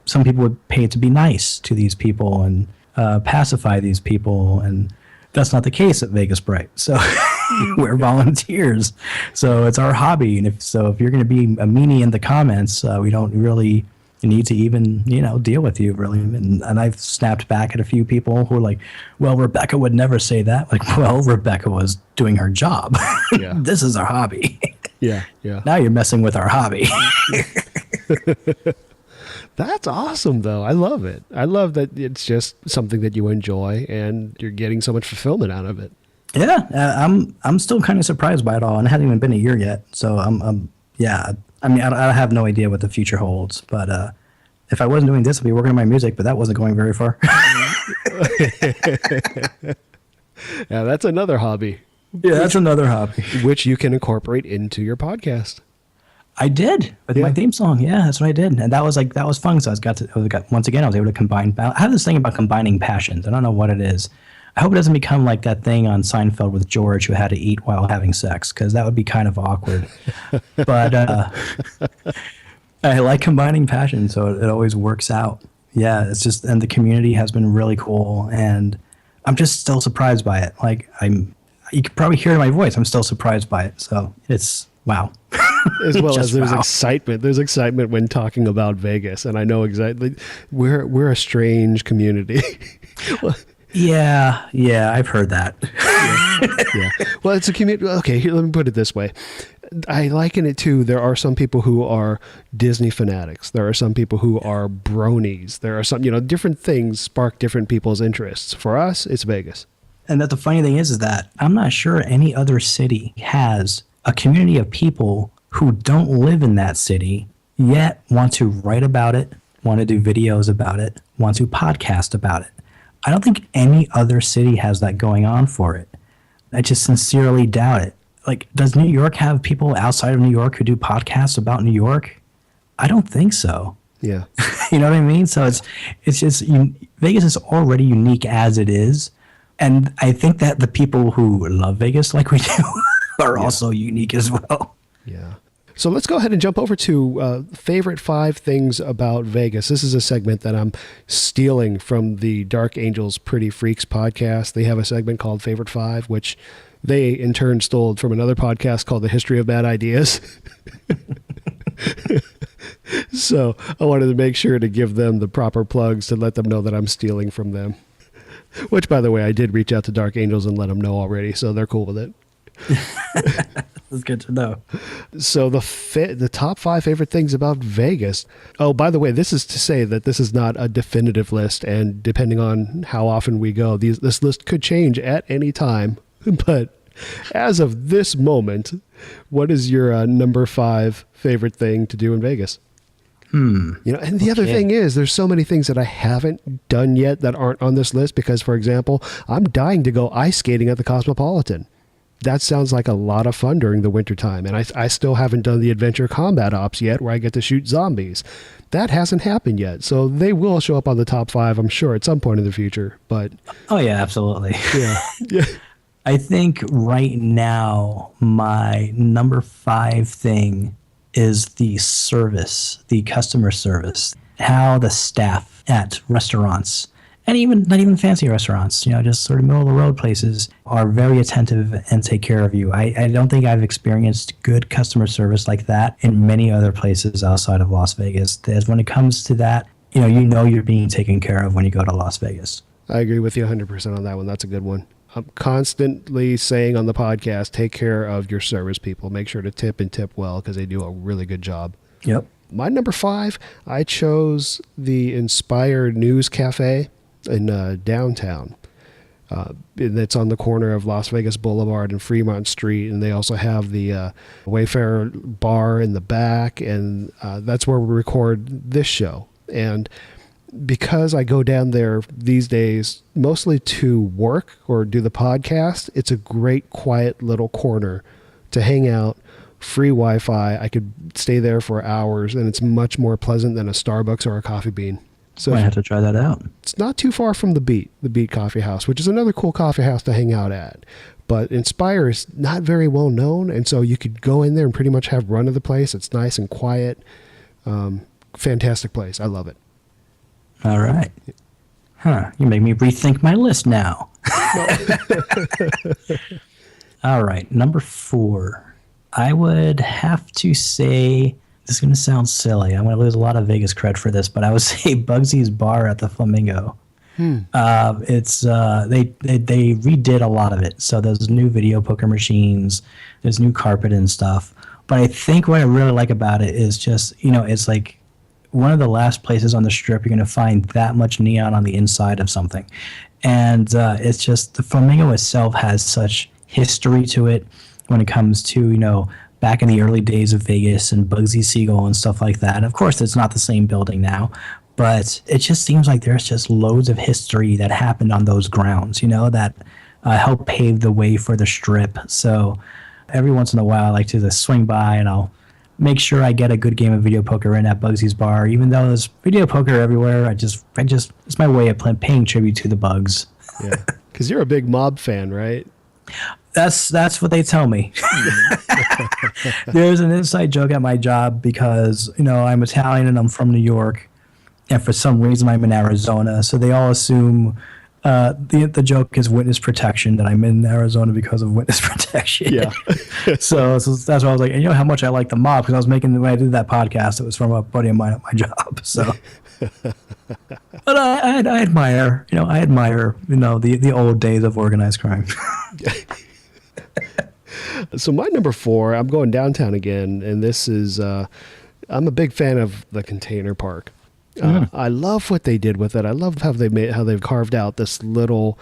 some people would pay to be nice to these people and pacify these people. And that's not the case at Vegas Bright. So we're volunteers. So it's our hobby. And if you're going to be a meanie in the comments, we don't really need to even, deal with you, really. And I've snapped back at a few people who are like, well, Rebecca would never say that. Like, well, Rebecca was doing her job. Yeah. This is our hobby. Yeah. Now you're messing with our hobby. That's awesome, though. I love it. I love that it's just something that you enjoy, and you're getting so much fulfillment out of it. Yeah, I'm still kind of surprised by it all, and it hasn't even been a year yet. So yeah. I mean, I have no idea what the future holds, but if I wasn't doing this, I'd be working on my music, but that wasn't going very far. Yeah, that's another hobby. Yeah, that's another hobby. Which you can incorporate into your podcast. I did with my theme song. Yeah, that's what I did, and that was fun. So once again, I was able to combine. I have this thing about combining passions. I don't know what it is. I hope it doesn't become like that thing on Seinfeld with George who had to eat while having sex, because that would be kind of awkward. But I like combining passions, so it always works out. Yeah, it's just, and the community has been really cool, and I'm just still surprised by it. Like, you can probably hear it in my voice. I'm still surprised by it. So it's wow. As well as there's excitement. There's excitement when talking about Vegas, and I know exactly we're a strange community. Yeah, I've heard that. Yeah. Well, it's a community. Okay, here, let me put it this way. I liken it to, there are some people who are Disney fanatics. There are some people who are bronies. There are some, different things spark different people's interests. For us, it's Vegas. And the funny thing is that I'm not sure any other city has a community of people who don't live in that city, yet want to write about it, want to do videos about it, want to podcast about it. I don't think any other city has that going on for it. I just sincerely doubt it. Like, does New York have people outside of New York who do podcasts about New York? I don't think so. Yeah. You know what I mean? So it's just, Vegas is already unique as it is. And I think that the people who love Vegas like we do are also unique as well. Yeah. So let's go ahead and jump over to favorite 5 things about Vegas. This is a segment that I'm stealing from the Dark Angels Pretty Freaks podcast. They have a segment called Favorite 5, which they in turn stole from another podcast called The History of Bad Ideas. So I wanted to make sure to give them the proper plugs to let them know that I'm stealing from them. Which, by the way, I did reach out to Dark Angels and let them know already, so they're cool with it. That's good to know. So the top 5 favorite things about Vegas. Oh, by the way, this is to say that this is not a definitive list, and depending on how often we go, this list could change at any time. But as of this moment, what is your number 5 favorite thing to do in Vegas? And the other thing is, there's so many things that I haven't done yet that aren't on this list because, for example, I'm dying to go ice skating at the Cosmopolitan. That sounds like a lot of fun during the wintertime. And I still haven't done the adventure combat ops yet where I get to shoot zombies. That hasn't happened yet. So they will show up on the top 5, I'm sure, at some point in the future. But oh, yeah, absolutely. Yeah. I think right now my number 5 thing is the service, the customer service, how the staff at restaurants, and even not even fancy restaurants, just sort of middle of the road places, are very attentive and take care of you. I don't think I've experienced good customer service like that in many other places outside of Las Vegas. As when it comes to that, you're being taken care of when you go to Las Vegas. I agree with you 100% on that one. That's a good one. I'm constantly saying on the podcast, take care of your service people. Make sure to tip and tip well because they do a really good job. Yep. My number 5, I chose the Inspired News Cafe in downtown. It's on the corner of Las Vegas Boulevard and Fremont Street, and they also have the Wayfarer bar in the back, and that's where we record this show. And because I go down there these days mostly to work or do the podcast, it's a great quiet little corner to hang out, free Wi-Fi. I could stay there for hours, and it's much more pleasant than a Starbucks or a Coffee Bean. So I have to try that out. It's not too far from the Beat Coffee House, which is another cool coffee house to hang out at. But Inspire is not very well known, and so you could go in there and pretty much have run of the place. It's nice and quiet. Fantastic place. I love it. All right. Huh. You make me rethink my list now. All right. Number 4. I would have to say, this is going to sound silly. I'm going to lose a lot of Vegas cred for this, but I would say Bugsy's Bar at the Flamingo. It's they redid a lot of it. So there's new video poker machines, there's new carpet and stuff. But I think what I really like about it is just, it's like one of the last places on the Strip you're going to find that much neon on the inside of something. And it's just the Flamingo itself has such history to it when it comes to, back in the early days of Vegas and Bugsy Siegel and stuff like that. And of course, it's not the same building now, but it just seems like there's just loads of history that happened on those grounds, that helped pave the way for the Strip. So every once in a while, I like to just swing by and I'll make sure I get a good game of video poker in at Bugsy's Bar. Even though there's video poker everywhere, I just it's my way of paying tribute to the Bugs. Yeah, because you're a big mob fan, right? That's what they tell me. There's an inside joke at my job because, I'm Italian and I'm from New York, and for some reason I'm in Arizona. So they all assume the joke is witness protection, that I'm in Arizona because of witness protection. Yeah. so that's why I was like, and you know how much I like the mob, because I was when I did that podcast, it was from a buddy of mine at my job. So, but I admire, the old days of organized crime. So my number 4, I'm going downtown again, and this is I'm a big fan of the Container Park. I love what they did with it. I love how they've carved out this little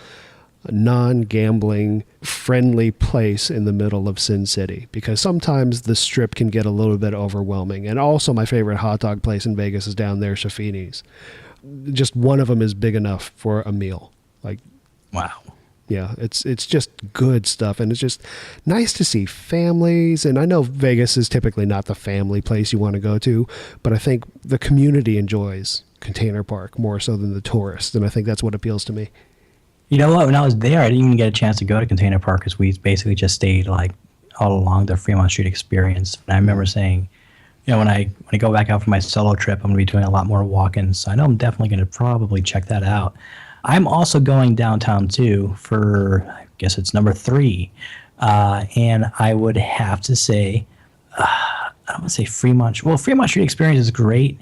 non-gambling friendly place in the middle of Sin City, because sometimes the Strip can get a little bit overwhelming. And also my favorite hot dog place in Vegas is down there, Shafini's. Just one of them is big enough for a meal. Like, wow. Yeah, it's just good stuff, and it's just nice to see families. And I know Vegas is typically not the family place you want to go to, but I think the community enjoys Container Park more so than the tourists, and I think that's what appeals to me. You know what? When I was there, I didn't even get a chance to go to Container Park because we basically just stayed like all along the Fremont Street experience. And I remember saying, when I go back out for my solo trip, I'm going to be doing a lot more walk-ins. So I know I'm definitely going to probably check that out. I'm also going downtown too for, I guess it's number 3. And I would have to say, I don't want to say Fremont. Well, Fremont Street experience is great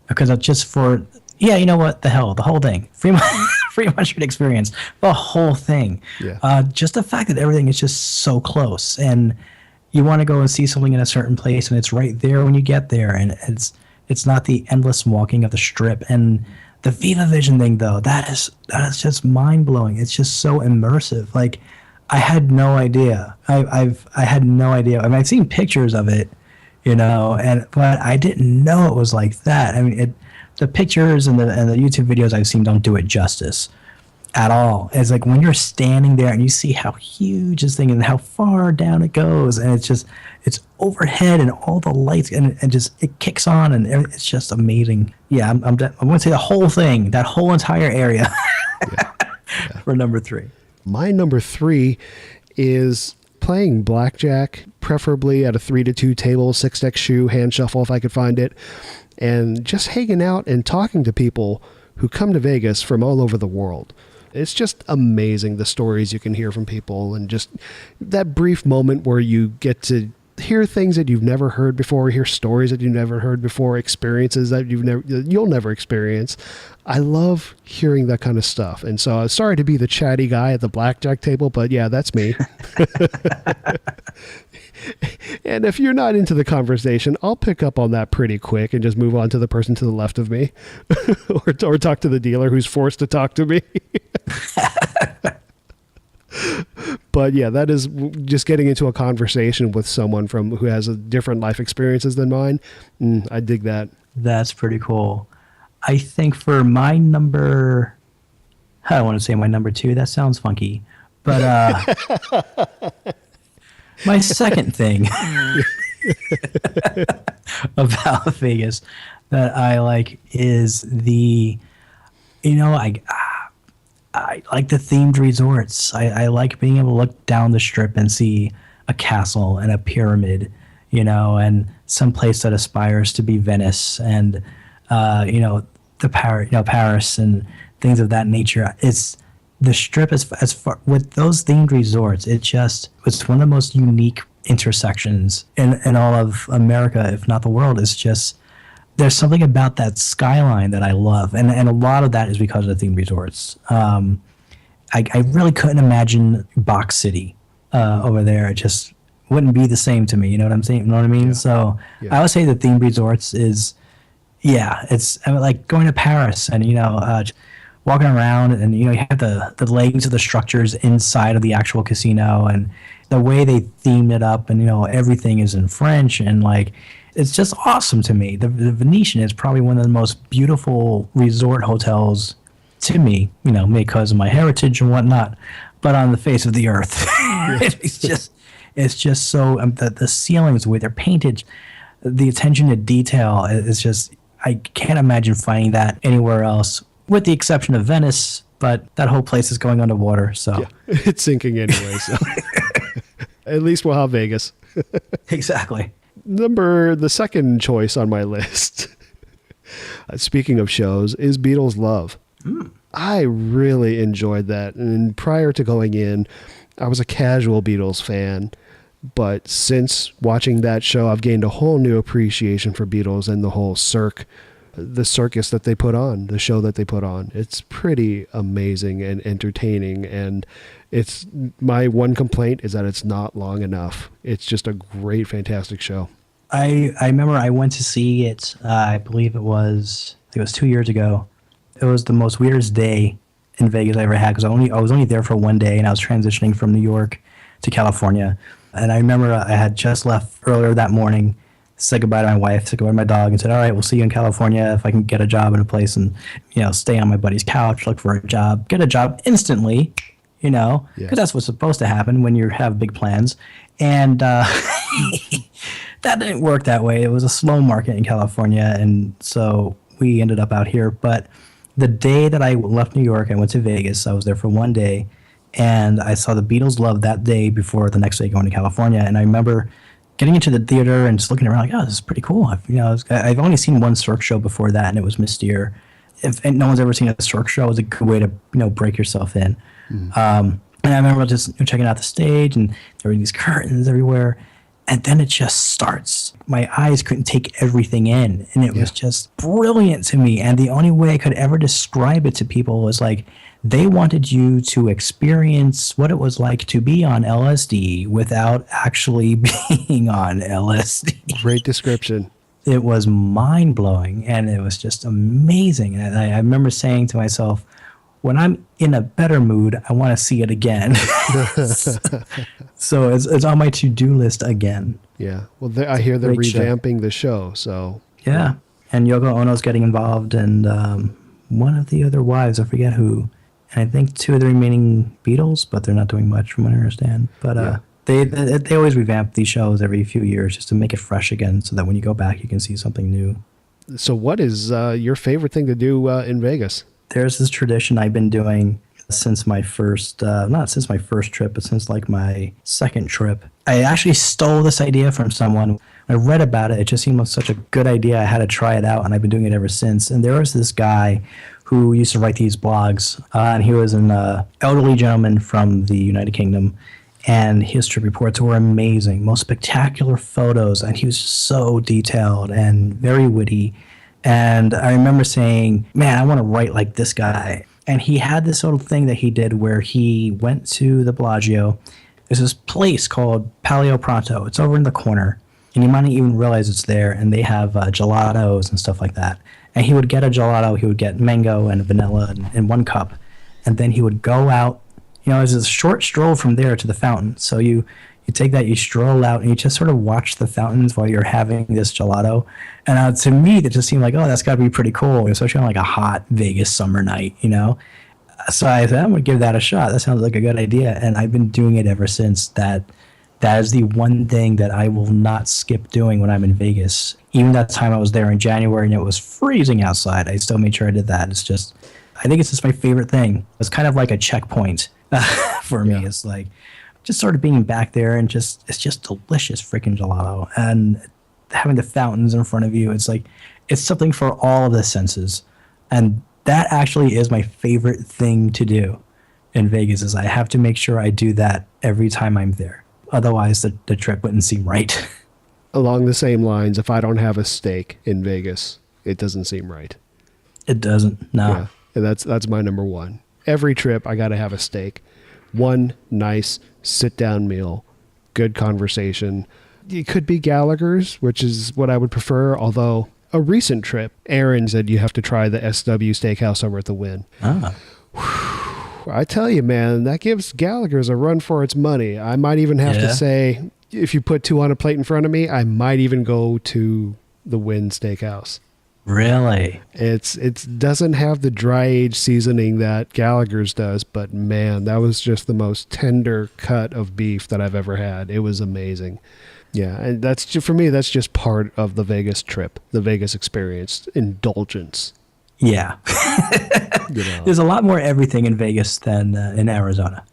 because it's just for, the whole thing. Fremont Street experience, the whole thing. Yeah. Just the fact that everything is just so close, and you want to go and see something in a certain place, and it's right there when you get there, and it's not the endless walking of the Strip. And the Viva Vision thing, though, that is just mind blowing. It's just so immersive. Like, I had no idea. I had no idea. I mean, I've seen pictures of it, but I didn't know it was like that. I mean, the pictures and the YouTube videos I've seen don't do it justice at all. It's like when you're standing there and you see how huge this thing and how far down it goes, and it's overhead and all the lights, and it kicks on, and it's just amazing. Yeah, I'm going to say the whole thing, that whole entire area. Yeah. For number 3. My number 3 is playing blackjack, preferably at a 3-2 table, 6-deck shoe, hand shuffle if I could find it, and just hanging out and talking to people who come to Vegas from all over the world. It's just amazing, the stories you can hear from people, and just that brief moment where you get to hear things that you've never heard before, hear stories that you've never heard before, experiences that you'll never experience. I love hearing that kind of stuff. And so I'm sorry to be the chatty guy at the blackjack table, but yeah, that's me. And if you're not into the conversation, I'll pick up on that pretty quick and just move on to the person to the left of me or talk to the dealer who's forced to talk to me. But yeah, that is just getting into a conversation with someone who has a different life experiences than mine. I dig that. That's pretty cool. I think for my I don't want to say my number 2. That sounds funky. But my second thing about Vegas that I like is I like the themed resorts. I like being able to look down the strip and see a castle and a pyramid, and some place that aspires to be Venice and, Paris and things of that nature. It's the strip as far with those themed resorts. It's one of the most unique intersections in all of America, if not the world. It's just, there's something about that skyline that I love, and a lot of that is because of the themed resorts. I really couldn't imagine Box City over there. It just wouldn't be the same to me. You know what I'm saying? You know what I mean? Yeah. So I would say the themed resorts is, like going to Paris and walking around and you have the legs of the structures inside of the actual casino and the way they themed it up and everything is in French and like. It's just awesome to me. The Venetian is probably one of the most beautiful resort hotels to me, because of my heritage and whatnot, but on the face of the earth. It's just so, the ceilings, the way they're painted, the attention to detail is just, I can't imagine finding that anywhere else, with the exception of Venice, but that whole place is going underwater, so. Yeah, it's sinking anyway, so. At least we'll have Vegas. Exactly. The second choice on my list, speaking of shows, is Beatles Love. I really enjoyed that. And prior to going in, I was a casual Beatles fan. But since watching that show, I've gained a whole new appreciation for Beatles and the whole the circus that they put on, the show that they put on. It's pretty amazing and entertaining. And my one complaint is that it's not long enough. It's just a great, fantastic show. I remember I went to see it, I believe it was 2 years ago. It was the most weirdest day in Vegas I ever had because I was only there for one day and I was transitioning from New York to California. And I remember I had just left earlier that morning, said goodbye to my wife, said goodbye to my dog, and said, all right, we'll see you in California if I can get a job in a place and, stay on my buddy's couch, look for a job, get a job instantly, because that's what's supposed to happen when you have big plans. And that didn't work that way. It was a slow market in California, and so we ended up out here. But the day that I left New York, I went to Vegas. I was there for one day, and I saw the Beatles Love that day before the next day going to California. And I remember getting into the theater and just looking around like, oh, this is pretty cool. I've only seen one Cirque show before that, and it was Mystere. If no one's ever seen a Cirque show, it's a good way to break yourself in. And I remember just checking out the stage, and there were these curtains everywhere. And then it just starts. My eyes couldn't take everything in. And it was just brilliant to me. And the only way I could ever describe it to people was like, they wanted you to experience what it was like to be on LSD without actually being on LSD. Great description. It was mind-blowing. And it was just amazing. And I remember saying to myself, when I'm in a better mood, I want to see it again. So it's on my to-do list again. Yeah. Well, I hear they're revamping the show. So yeah. And Yoko Ono's getting involved, and one of the other wives, I forget who, and I think two of the remaining Beatles, but they're not doing much from what I understand. But they always revamp these shows every few years just to make it fresh again, so that when you go back, you can see something new. So what is your favorite thing to do in Vegas? There's this tradition I've been doing since my first, not since my first trip, but since like my second trip. I actually stole this idea from someone. I read about it. It just seemed like such a good idea. I had to try it out, and I've been doing it ever since. And there was this guy who used to write these blogs, and he was an elderly gentleman from the United Kingdom. And his trip reports were amazing, most spectacular photos, and he was so detailed and very witty. And I remember saying, man, I want to write like this guy. And he had this sort of thing that he did where he went to the Bellagio. There's this place called Palio Pronto. It's over in the corner, and you might not even realize it's there. And they have gelatos and stuff like that. And he would get a gelato. He would get mango and vanilla in one cup. And then he would go out. You know, there's a short stroll from there to the fountain. So you take that, you stroll out, and you just sort of watch the fountains while you're having this gelato. And to me, that just seemed like, oh, that's got to be pretty cool, especially on like a hot Vegas summer night, you know? So I said, I'm going to give that a shot. That sounds like a good idea. And I've been doing it ever since. That is the one thing that I will not skip doing when I'm in Vegas. Even that time I was there in January and it was freezing outside, I still made sure I did that. It's just, I think it's just my favorite thing. It's kind of like a checkpoint. For me, it's like just sort of being back there and it's just delicious freaking gelato, and having the fountains in front of you. It's like, it's something for all of the senses. And that actually is my favorite thing to do in Vegas, is I have to make sure I do that every time I'm there. Otherwise the trip wouldn't seem right. Along the same lines, if I don't have a steak in Vegas, it doesn't seem right. It doesn't. No. Yeah, that's my number one. Every trip, I got to have a steak. One nice sit-down meal, good conversation. It could be Gallagher's, which is what I would prefer, although a recent trip, Aaron said you have to try the SW Steakhouse over at the Wynn. I tell you, man, that gives Gallagher's a run for its money. I might even have to say, if you put two on a plate in front of me, I might even go to the Wynn Steakhouse. Really? It doesn't have the dry age seasoning that Gallagher's does, but man, that was just the most tender cut of beef that I've ever had. It was amazing. Yeah, and that's for me, that's just part of the Vegas trip, the Vegas experience, indulgence. Yeah. You know. There's a lot more everything in Vegas than in Arizona.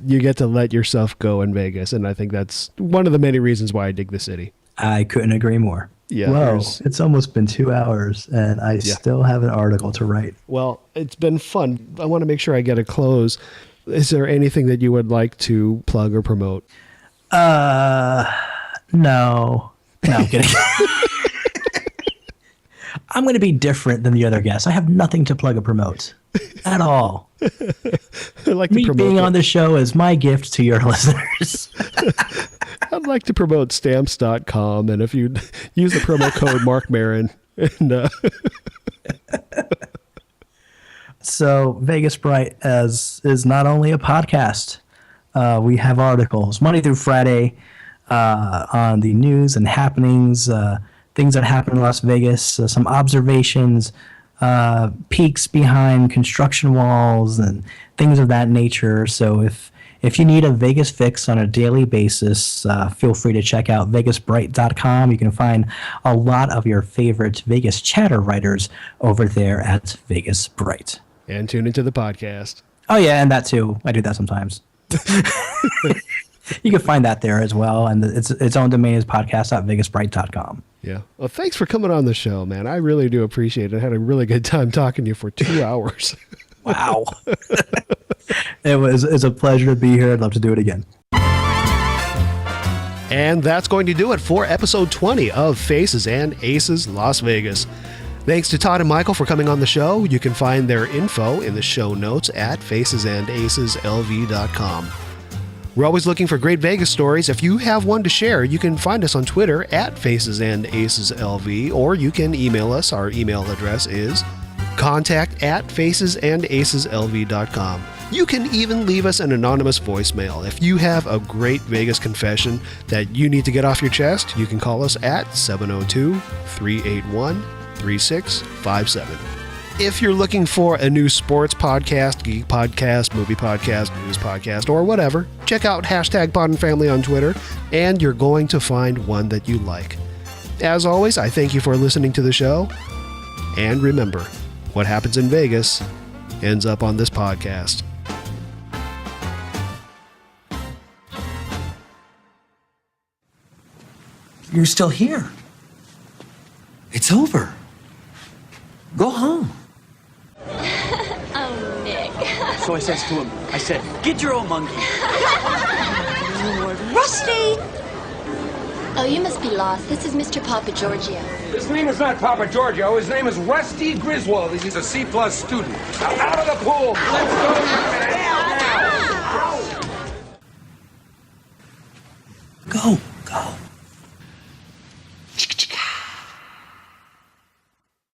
You get to let yourself go in Vegas, and I think that's one of the many reasons why I dig the city. I couldn't agree more. Yeah, whoa, it's almost been 2 hours, and I still have an article to write. Well, it's been fun. I want to make sure I get a close. Is there anything that you would like to plug or promote? No. No, I'm kidding. I'm going to be different than the other guests. I have nothing to plug or promote at all. I'd like Me to promote being on the show is my gift to your listeners. I'd like to promote stamps.com, and if you use the promo code Mark Maron. And, So Vegas Bright is not only a podcast. We have articles Monday through Friday on the news and happenings, things that happen in Las Vegas, some observations, peeks behind construction walls and things of that nature. So if you need a Vegas fix on a daily basis, feel free to check out vegasbright.com. You can find a lot of your favorite Vegas chatter writers over there at Vegas Bright. And tune into the podcast. Oh, yeah, and that too. I do that sometimes. You can find that there as well. And its own domain is podcast.vegasbright.com. Yeah. Well, thanks for coming on the show, man. I really do appreciate it. I had a really good time talking to you for 2 hours. Wow. It's a pleasure to be here. I'd love to do it again. And that's going to do it for episode 20 of Faces and Aces Las Vegas. Thanks to Todd and Michael for coming on the show. You can find their info in the show notes at facesandaceslv.com. We're always looking for great Vegas stories. If you have one to share, you can find us on Twitter at facesandaceslv, or you can email us. Our email address is contact@facesandaceslv.com. You can even leave us an anonymous voicemail. If you have a great Vegas confession that you need to get off your chest, you can call us at 702-381-3657. If you're looking for a new sports podcast, geek podcast, movie podcast, news podcast, or whatever, check out #PodandFamily on Twitter, and you're going to find one that you like. As always, I thank you for listening to the show, and remember, what happens in Vegas ends up on this podcast. You're still here. It's over. Go home. Oh, Nick. So I says to him, I said, get your own monkey. Rusty! Oh, you must be lost. This is Mr. Papa Giorgio. His name is not Papa Giorgio. His name is Rusty Griswold. He's a C-plus student. Now, out of the pool. Let's go, young man. Go, go.